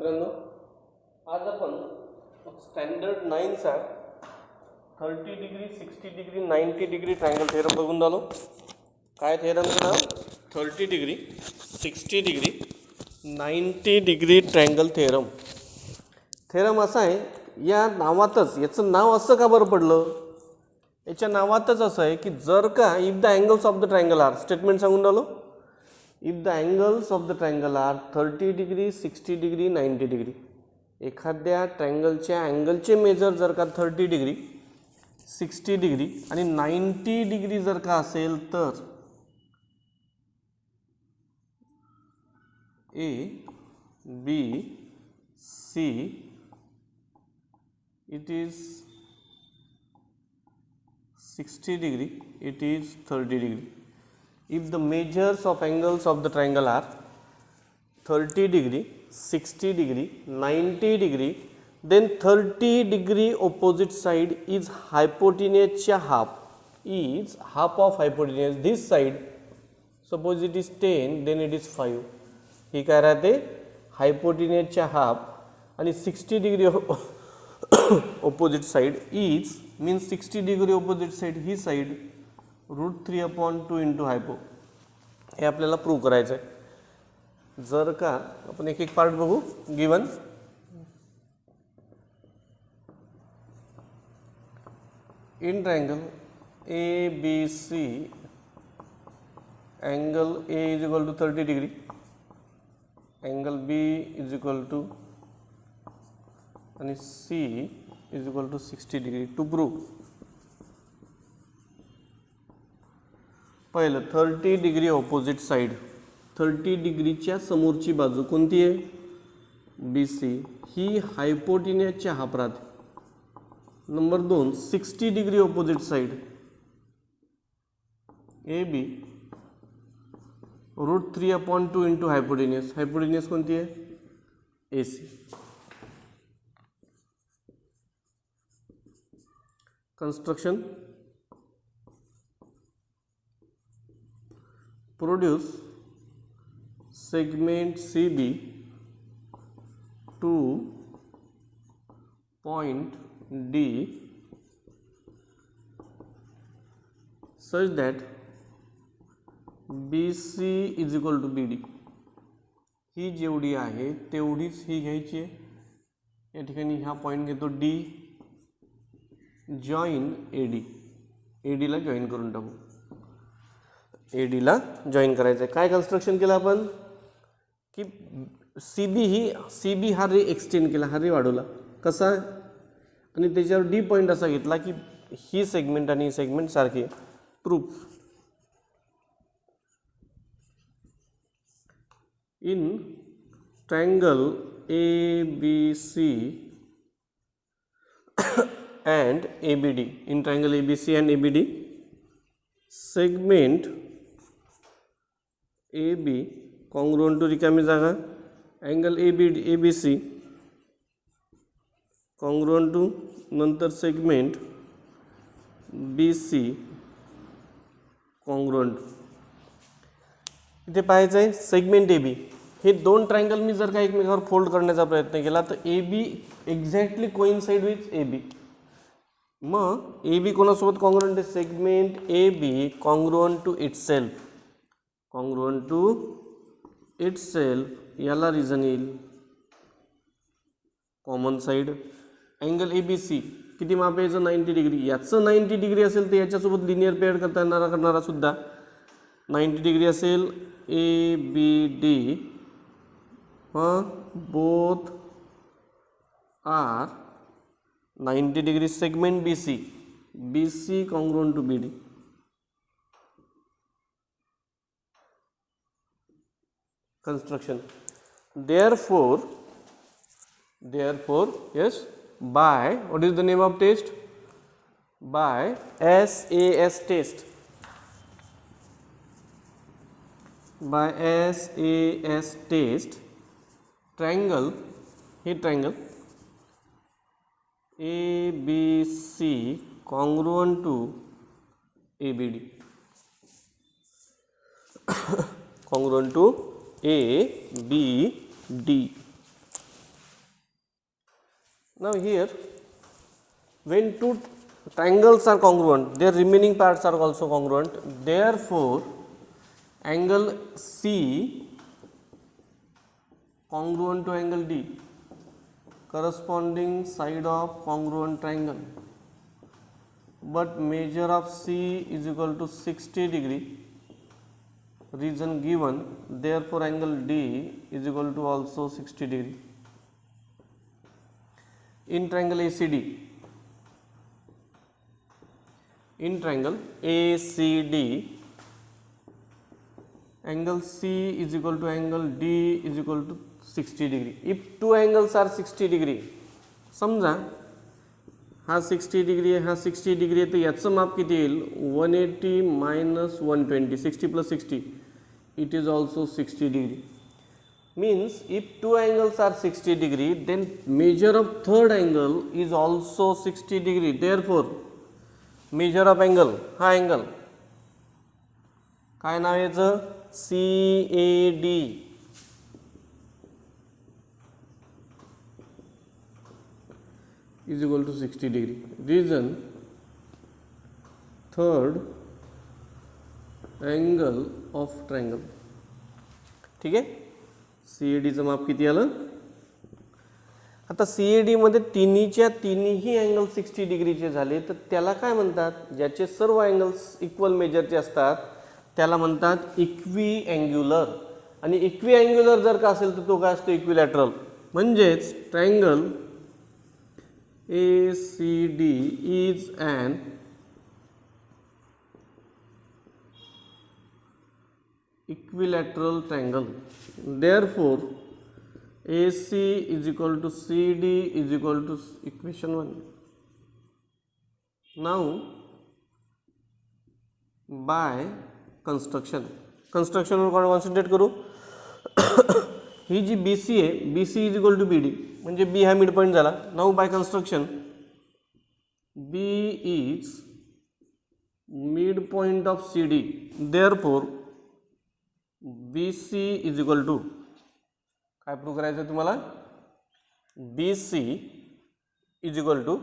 मित्रांनो, आज आपण स्टँडर्ड 9चा 30 degree 60 degree 90 degree triangle theorem बघून झालो. काय थेरमचं नाव? 30 degree 60 degree 90 degree triangle theorem. Theorem असा आहे, या नावातच याचं नाव असं का बरं पडलं? याच्या नावातच असं आहे की जर का if the angles of the triangle are, statement सांगून झालो, if the angles of the triangle are 30 degree 60 degree 90 degree, एखाद्या ट्रायंगलच्या अँगलचे मेजर जर का 30 डिग्री 60 डिग्री आणि 90 डिग्री जर का असेल तर A B C it is 60 degree, it is 30 degree. If the measures of angles of the triangle are 30 degree, 60 degree, 90 degree, then 30 degree opposite side is hypotenuse half, is half of hypotenuse. This side, suppose it is 10, then it is 5. ही काय राहते? हायपोटेन्यूजच्या half. आणि 60 degree opposite side is means 60 degree opposite side he side √3/2 into hypo. हे आपल्याला prove करायचं आहे. जर का आपण एक एक पार्ट बघू. Given in triangle A B C angle A is equal to 30 degree, angle B is equal to आणि C is equal to 60 degree. To prove पहिलं 30 डिग्री ऑपोजिट साइड, 30 डिग्रीच्या समोरची बाजू कोणती आहे? B C. ही हायपोटेन्यूजच्या हाफ राहते. Number 2 60 degree opposite side A B √3/2 into hypotenuse. Hypotenuse कोणती आहे? A C. Construction. Produce segment CB to point D such that BC is equal to BD. ही जेवढी आहे तेवढीच ही घ्यायची आहे. या ठिकाणी हा पॉईंट घेतो D, जॉईन एडी. एडीला जॉईन करून टाकू. एडीला जॉईन करायचं आहे. काय कन्स्ट्रक्शन केलं आपण की सी बी हा रे एक्सटेंड केला, हा रे वाढवला. कसा? आणि त्याच्यावर डी पॉईंट असा घेतला की ही सेगमेंट आणि ही सेगमेंट सारखी. Proof in triangle A B C and ABD, in triangle ABC and ABD, segment AB congruent to रिकामी जागा, angle ABC congruent to नंतर segment BC congruent. इथे पाहायचं आहे सेगमेंट AB. हे दोन ट्रायंगल मी जर का एकमेकावर फोल्ड करण्याचा प्रयत्न केला तर AB exactly coincide with AB. मग ए बी कोणासोबत कॉन्ग्रुएंट आहे? Segment A B congruent to itself. Congruent to itself याला रिझन येईल common side. Angle A B C किती माप यायचं? 90 डिग्री. याचं 90 डिग्री असेल तर याच्यासोबत लिनियर पेअर करणारा सुद्धा 90 डिग्री असेल. A B D both are 90 degree. segment BC congruent to BD. Construction. Therefore yes, by what is the name of test? By SAS test. By SAS test, triangle, he triangle ABC congruent to ABD. congruent to ABD. Now here, when two triangles are congruent, their remaining parts are also congruent. Therefore, angle C congruent to angle D, corresponding side of congruent triangle, but measure of C is equal to 60 degree, region given, therefore angle D is equal to also 60 degree. In triangle ACD, in triangle ACD, angle C is equal to angle D is equal to 60 degree. If two angles are 60 degree, समजा हा 60 degree हा 60 degree आहे, तर याचं माप किती येईल 180 minus 120, 60 plus 60, it is also 60 degree. Means if two angles are 60 degree, then measure of third angle is also 60 degree. Therefore, measure of angle, हा angle काय नाव याचं CAD is equal to 60 degree. Reason third angle of triangle. ठीक आहे, CAD चं माप किती आलं. आता CAD मध्ये तिन्हीच्या तिन्ही अँगल 60 डिग्रीचे झाले, तर त्याला काय म्हणतात, ज्याचे सर्व अँगल्स इक्वल मेजरचे असतात त्याला म्हणतात इक्वी अँग्युलर. आणि इक्वी अँग्युलर जर का असेल तर तो काय असतो इक्विलॅटरल. म्हणजेच triangle ACD is an equilateral triangle. Therefore, AC is equal to CD is equal to equation 1. Now, by construction वर कॉन्सन्ट्रेट करू. ही जी BC आहे, BC is equal to BD, म्हणजे B हा मिड पॉईंट झाला. Now by construction B is mid point of CD, therefore BC is equal to काय prove करायचं तुम्हाला, BC is equal to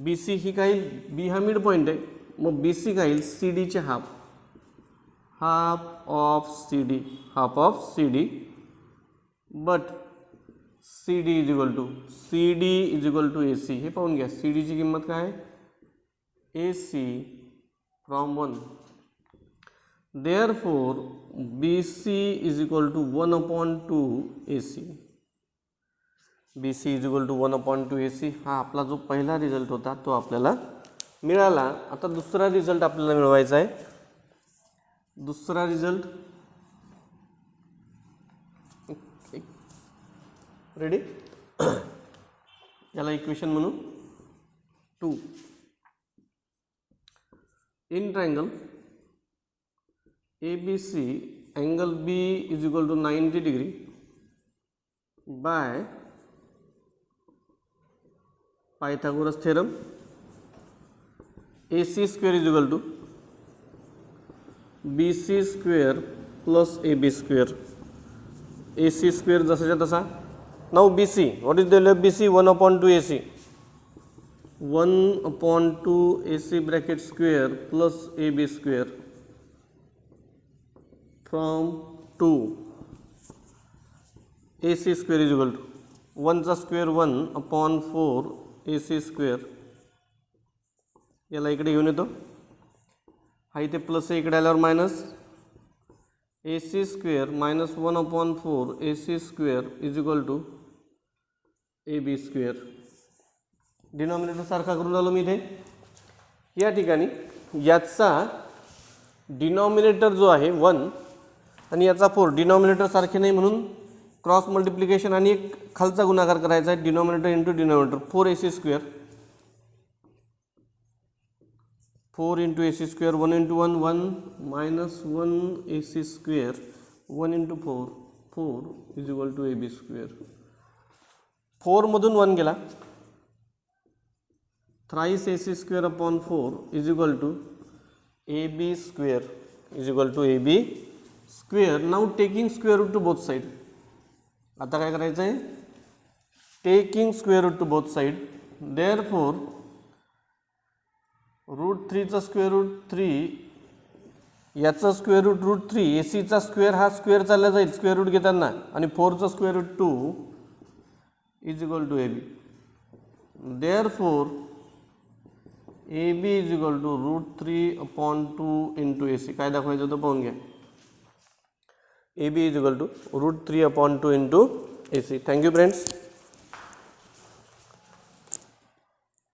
BC ही काय, B हा मिड पॉईंट आहे, मग BC काय येईल CD चे half, half of CD, but CD is equal to AC. हे पाहून घ्या, CD ची किंमत काय आहे, AC from 1. Therefore, BC is equal to 1/2 AC. BC is equal to 1/2 AC. हा आपला जो पहिला रिझल्ट होता तो आपल्याला मिळाला. आता दुसरा रिझल्ट आपल्याला मिळवायचा आहे. दुसरा रिझल्ट रेडी, याला इक्वेशन म्हणू 2. In triangle ABC, angle B is equal to 90 degree by Pythagoras theorem. AC square is equal to BC square plus AB square. AC square जसाच्या तसा. Now BC, what is the value of BC? 1/2 AC. 1/2 AC bracket square plus AB square from 2. AC square is equal to 1 चा square 1/4 AC square. याला इकडे घेऊन येतो, हा इथे plus आहे, इकडे आल्यावर minus. AC square minus 1/4 AC square is equal to AB square. Denominator सारखा करून आलो मी इथे. या ठिकाणी याचा डिनॉमिनेटर जो आहे 1 आणि याचा 4, डिनॉमिनेटर सारखे नाही म्हणून क्रॉस मल्टिप्लिकेशन आणि एक खालचा गुणाकार करायचा आहे, denominator into denominator. 4 AC square, 4 into AC square, 1 into 1 1 minus 1 AC square, 1 into 4 4 is equal to AB square. 4 मधून 1 गेला, thrice AC square upon 4 is equal to AB square is equal to AB square. Now taking square root to both side. आता काय करायचं आहे, taking square root to both side. Therefore root 3चा square root 3 याचा square root root 3 एसीचा square हा square चालला जाईल स्क्वेअर रूट घेताना आणि 4चा square root 2 is equal to A B. Therefore A B is equal to root 3/2 into A C. काय दाखवायचं होतं पाहून घ्या. A B is equal to root 3/2 into A C. Thank you friends.